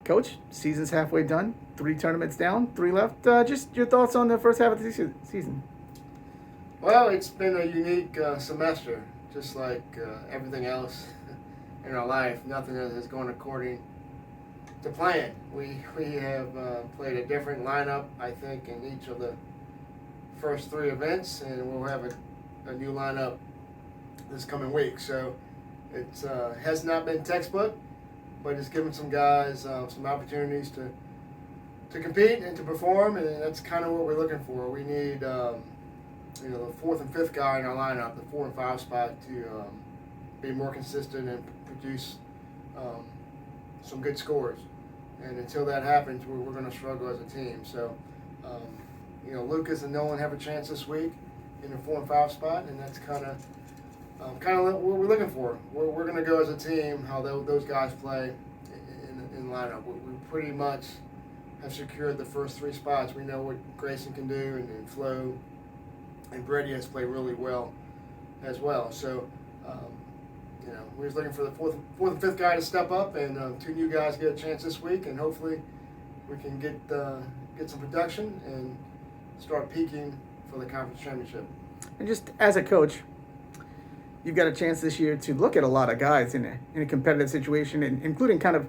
Coach, season's halfway done. 3 tournaments down, 3 left. Just your thoughts on the first half of the season. Well, it's been a unique semester, just like everything else in our life. Nothing has gone according to plan. We have played a different lineup, I think, in each of the first 3 events, and we'll have a new lineup this coming week. So it has not been textbook, but it's given some guys some opportunities to compete and to perform, and that's kind of what we're looking for. We need the 4th and 5th guy in our lineup, the 4 and 5 spot, to be more consistent and produce some good scores. And until that happens, we're going to struggle as a team. So, Lucas and Nolan have a chance this week in the 4 and 5 spot, and that's kind of what we're looking for. We're going to go as a team how those guys play in the lineup. We pretty much have secured the first 3 spots. We know what Grayson can do, and Flo and Brady has played really well as well. So, we're just looking for the 4th and 5th guy to step up, and 2 new guys get a chance this week, and hopefully we can get some production and start peaking for the conference championship. And just as a coach, you've got a chance this year to look at a lot of guys in a competitive situation, including kind of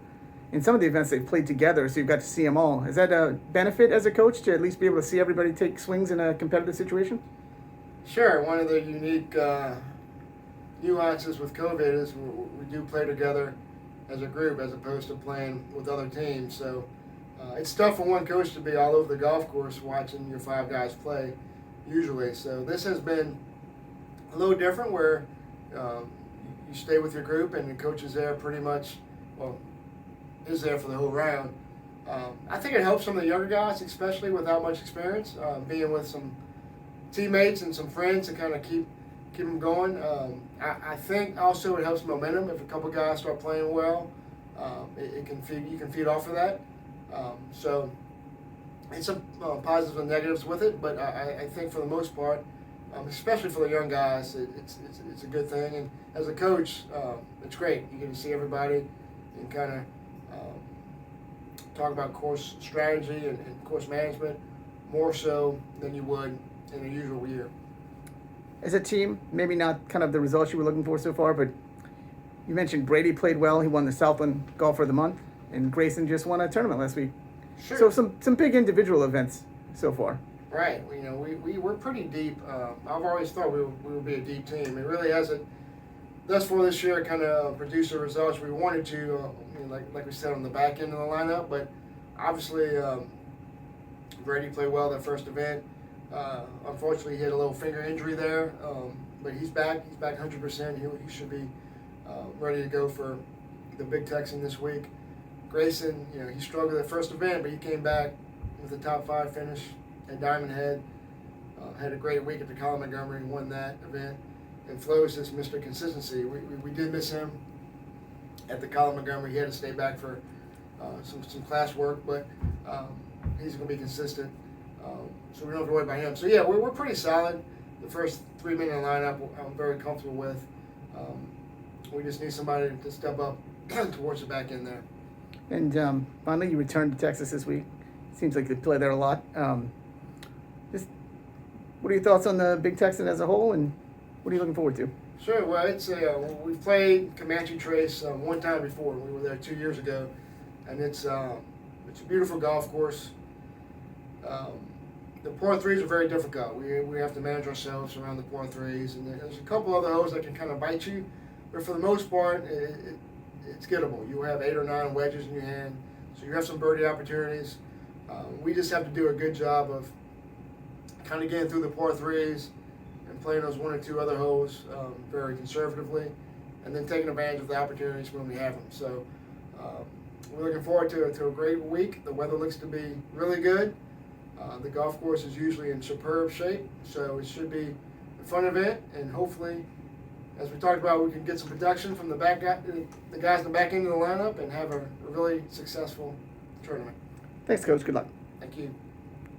in some of the events they've played together, so you've got to see them all. Is that a benefit as a coach to at least be able to see everybody take swings in a competitive situation? Sure. One of the unique nuances with COVID is we do play together as a group as opposed to playing with other teams. So it's tough for one coach to be all over the golf course watching your 5 guys play usually. So this has been a little different where you stay with your group and the coach is there pretty much, is there for the whole round. I think it helps some of the younger guys, especially without much experience, being with some teammates and some friends to kind of keep them going. I think also it helps momentum. If a couple guys start playing well, you can feed off of that. So it's some positives and negatives with it, but I think for the most part, especially for the young guys, it's a good thing. And as a coach, it's great. You get to see everybody and kind of talk about course strategy and course management more so than you would in a usual year. As a team, maybe not kind of the results you were looking for so far, but you mentioned Brady played well. He won the Southland Golfer of the Month, and Grayson just won a tournament last week. Sure. So some big individual events so far. Right. We're pretty deep. I've always thought we would be a deep team. It really hasn't thus far this year kind of produced the results we wanted to, like we said, on the back end of the lineup. But obviously, Brady played well that first event. Unfortunately, he had a little finger injury there, but he's back. He's back 100%. He should be ready to go for the Big Texan this week. Grayson, he struggled at the first event, but he came back with a top 5 finish at Diamond Head. Had a great week at the Colin Montgomery, won that event. And Flo is just Mr. Consistency. We did miss him at the Colin Montgomery. He had to stay back for some class work, but he's going to be consistent. So we don't have to worry about him. So yeah, we're pretty solid. The first 3 men in the lineup, I'm very comfortable with. We just need somebody to step up towards the back end there. And finally, you returned to Texas this week. Seems like you play there a lot. Just what are your thoughts on the Big Texan as a whole, and what are you looking forward to? Sure. Well, we've played Comanche Trace one time before. We were there 2 years ago, and it's a beautiful golf course. The par 3s are very difficult. We have to manage ourselves around the par 3s, and there's a couple other holes that can kind of bite you, but for the most part, it's gettable. You have 8 or 9 wedges in your hand, so you have some birdie opportunities. We just have to do a good job of kind of getting through the par 3s and playing those 1 or 2 other holes very conservatively, and then taking advantage of the opportunities when we have them. So we're looking forward to a great week. The weather looks to be really good. The golf course is usually in superb shape, so it should be a fun event, and hopefully, as we talked about, we can get some production from the guys in the back end of the lineup and have a really successful tournament. Thanks, Coach. Good luck. Thank you.